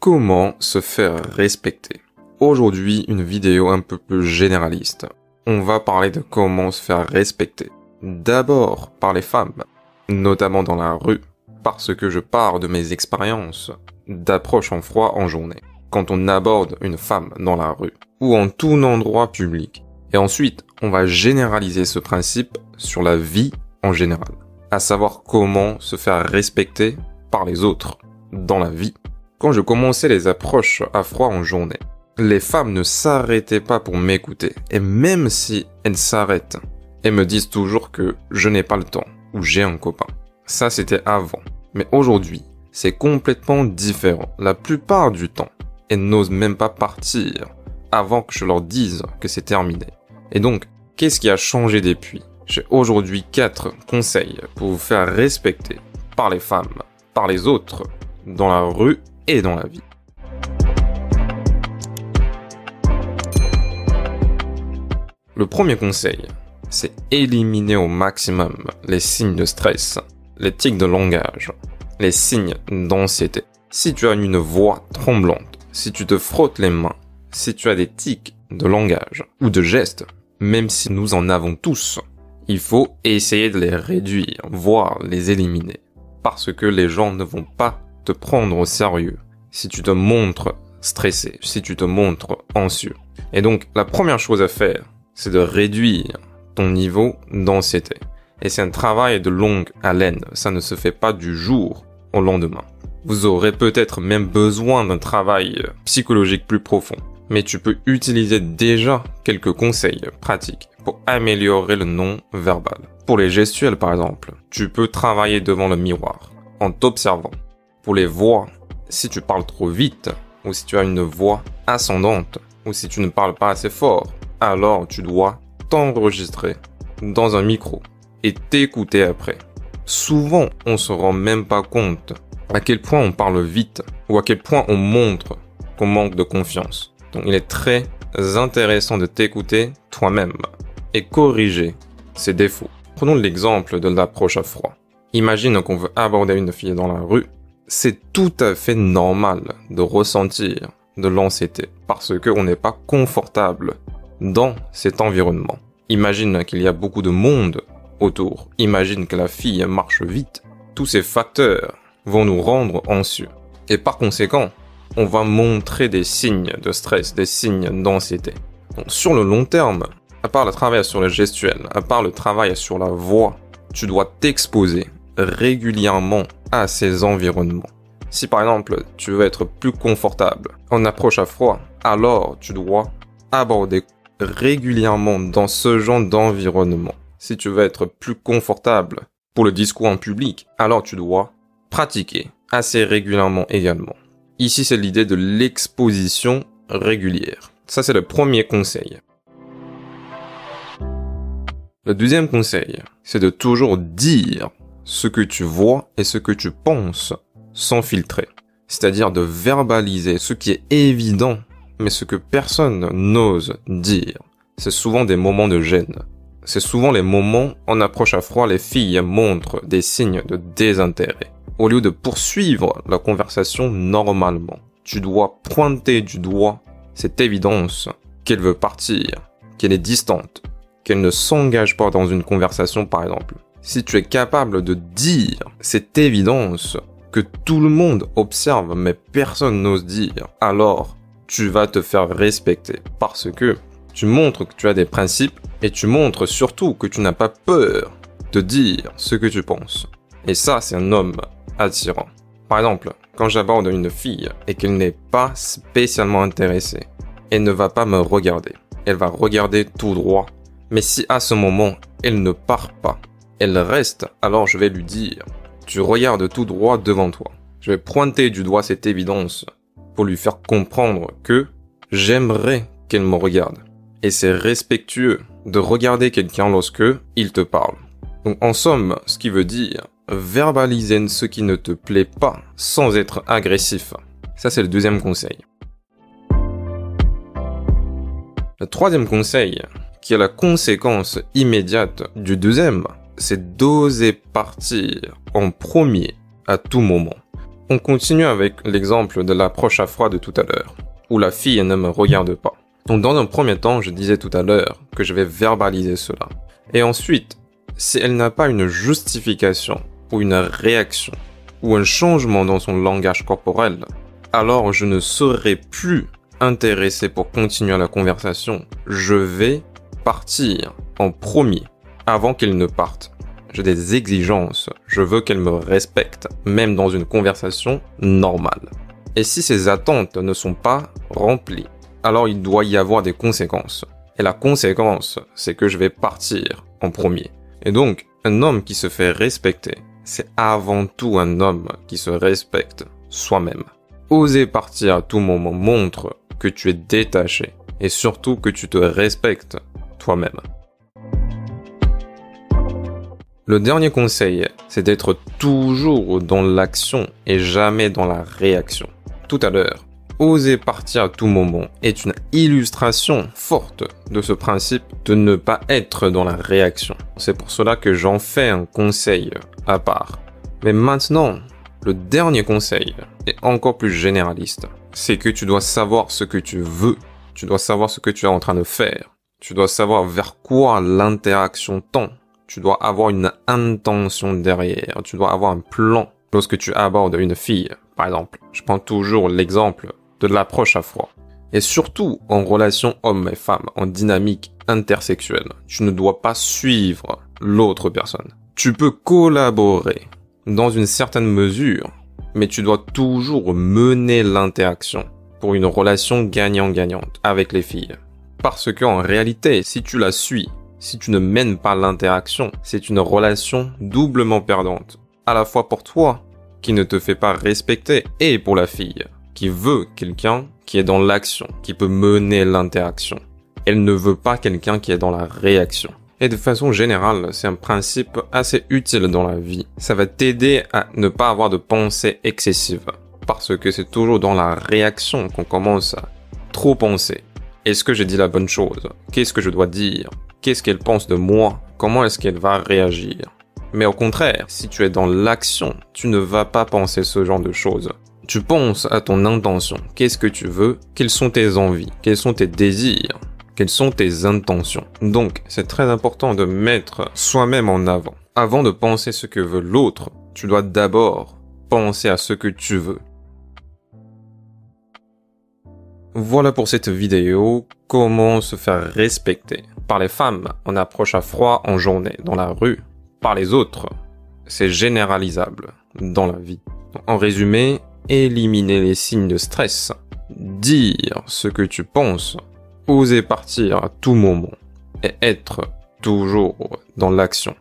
Comment se faire respecter? Aujourd'hui, une vidéo un peu plus généraliste. On va parler de comment se faire respecter. D'abord par les femmes, notamment dans la rue, parce que je pars de mes expériences d'approche en froid en journée, quand on aborde une femme dans la rue, ou en tout endroit public. Et ensuite, on va généraliser ce principe sur la vie en général, à savoir comment se faire respecter par les autres dans la vie. Quand je commençais les approches à froid en journée, les femmes ne s'arrêtaient pas pour m'écouter. Et même si elles s'arrêtent, elles me disent toujours que je n'ai pas le temps ou j'ai un copain. Ça, c'était avant. Mais aujourd'hui, c'est complètement différent. La plupart du temps, elles n'osent même pas partir avant que je leur dise que c'est terminé. Et donc, qu'est-ce qui a changé depuis? J'ai aujourd'hui 4 conseils pour vous faire respecter par les femmes, par les autres, dans la rue et dans la vie. Le premier conseil, c'est éliminer au maximum les signes de stress, les tics de langage, les signes d'anxiété. Si tu as une voix tremblante, si tu te frottes les mains, si tu as des tics de langage ou de gestes, même si nous en avons tous, il faut essayer de les réduire, voire les éliminer. Parce que les gens ne vont pas te prendre au sérieux si tu te montres stressé, si tu te montres anxieux. Et donc, la première chose à faire, c'est de réduire ton niveau d'anxiété. Et c'est un travail de longue haleine, ça ne se fait pas du jour au lendemain. Vous aurez peut-être même besoin d'un travail psychologique plus profond, mais tu peux utiliser déjà quelques conseils pratiques pour améliorer le non-verbal. Pour les gestuels par exemple, tu peux travailler devant le miroir, en t'observant. Pour les voix, si tu parles trop vite, ou si tu as une voix ascendante, ou si tu ne parles pas assez fort, alors tu dois t'enregistrer dans un micro et t'écouter après. Souvent, on se rend même pas compte à quel point on parle vite ou à quel point on montre qu'on manque de confiance. Donc il est très intéressant de t'écouter toi-même et corriger ses défauts. Prenons l'exemple de l'approche à froid. Imagine qu'on veut aborder une fille dans la rue. C'est tout à fait normal de ressentir de l'anxiété parce qu'on n'est pas confortable dans cet environnement. Imagine qu'il y a beaucoup de monde autour. Imagine que la fille marche vite. Tous ces facteurs vont nous rendre anxieux. Et par conséquent, on va montrer des signes de stress, des signes d'anxiété. Donc, sur le long terme, à part le travail sur le gestuel, à part le travail sur la voix, tu dois t'exposer régulièrement à ces environnements. Si par exemple, tu veux être plus confortable en approche à froid, alors tu dois aborder régulièrement dans ce genre d'environnement. Si tu veux être plus confortable pour le discours en public, alors tu dois pratiquer assez régulièrement également. Ici, c'est l'idée de l'exposition régulière. Ça, c'est le premier conseil. Le deuxième conseil, c'est de toujours dire ce que tu vois et ce que tu penses sans filtrer. C'est-à-dire de verbaliser ce qui est évident, mais ce que personne n'ose dire. C'est souvent des moments de gêne. C'est souvent les moments en approche à froid, les filles montrent des signes de désintérêt. Au lieu de poursuivre la conversation normalement, tu dois pointer du doigt cette évidence qu'elle veut partir, qu'elle est distante, qu'elle ne s'engage pas dans une conversation par exemple. Si tu es capable de dire cette évidence que tout le monde observe mais personne n'ose dire, alors tu vas te faire respecter parce que tu montres que tu as des principes et tu montres surtout que tu n'as pas peur de dire ce que tu penses. Et ça, c'est un homme attirant. Par exemple, quand j'aborde une fille et qu'elle n'est pas spécialement intéressée, elle ne va pas me regarder. Elle va regarder tout droit. Mais si à ce moment, elle ne part pas, elle reste, alors je vais lui dire « Tu regardes tout droit devant toi ». Je vais pointer du doigt cette évidence pour lui faire comprendre que j'aimerais qu'elle me regarde. Et c'est respectueux de regarder quelqu'un lorsque il te parle. Donc en somme, ce qui veut dire verbaliser ce qui ne te plaît pas sans être agressif. Ça, c'est le deuxième conseil. Le troisième conseil, qui est la conséquence immédiate du deuxième, c'est d'oser partir en premier à tout moment. On continue avec l'exemple de l'approche à froid de tout à l'heure, où la fille ne me regarde pas. Donc dans un premier temps, je disais tout à l'heure que je vais verbaliser cela. Et ensuite, si elle n'a pas une justification ou une réaction ou un changement dans son langage corporel, alors je ne serai plus intéressé pour continuer la conversation. Je vais partir en premier avant qu'elle ne parte. J'ai des exigences, je veux qu'elle me respecte, même dans une conversation normale. Et si ces attentes ne sont pas remplies, alors il doit y avoir des conséquences. Et la conséquence, c'est que je vais partir en premier. Et donc, un homme qui se fait respecter, c'est avant tout un homme qui se respecte soi-même. Oser partir à tout moment montre que tu es détaché et surtout que tu te respectes toi-même. Le dernier conseil, c'est d'être toujours dans l'action et jamais dans la réaction. Tout à l'heure, oser partir à tout moment est une illustration forte de ce principe de ne pas être dans la réaction. C'est pour cela que j'en fais un conseil à part. Mais maintenant, le dernier conseil est encore plus généraliste. C'est que tu dois savoir ce que tu veux. Tu dois savoir ce que tu es en train de faire. Tu dois savoir vers quoi l'interaction tend. Tu dois avoir une intention derrière. Tu dois avoir un plan. Lorsque tu abordes une fille, par exemple, je prends toujours l'exemple de l'approche à froid. Et surtout en relation homme et femme, en dynamique intersexuelle, tu ne dois pas suivre l'autre personne. Tu peux collaborer dans une certaine mesure, mais tu dois toujours mener l'interaction pour une relation gagnant-gagnante avec les filles. Parce qu'en réalité, si tu la suis, si tu ne mènes pas l'interaction, c'est une relation doublement perdante. À la fois pour toi, qui ne te fait pas respecter, et pour la fille, qui veut quelqu'un qui est dans l'action, qui peut mener l'interaction. Elle ne veut pas quelqu'un qui est dans la réaction. Et de façon générale, c'est un principe assez utile dans la vie. Ça va t'aider à ne pas avoir de pensées excessives. Parce que c'est toujours dans la réaction qu'on commence à trop penser. Est-ce que j'ai dit la bonne chose? Qu'est-ce que je dois dire? Qu'est-ce qu'elle pense de moi? Comment est-ce qu'elle va réagir? Mais au contraire, si tu es dans l'action, tu ne vas pas penser ce genre de choses. Tu penses à ton intention. Qu'est-ce que tu veux? Quelles sont tes envies? Quels sont tes désirs? Quelles sont tes intentions? Donc, c'est très important de mettre soi-même en avant. Avant de penser ce que veut l'autre, tu dois d'abord penser à ce que tu veux. Voilà pour cette vidéo, comment se faire respecter par les femmes en approche à froid en journée, dans la rue, par les autres. C'est généralisable dans la vie. En résumé, éliminer les signes de stress, dire ce que tu penses, oser partir à tout moment et être toujours dans l'action.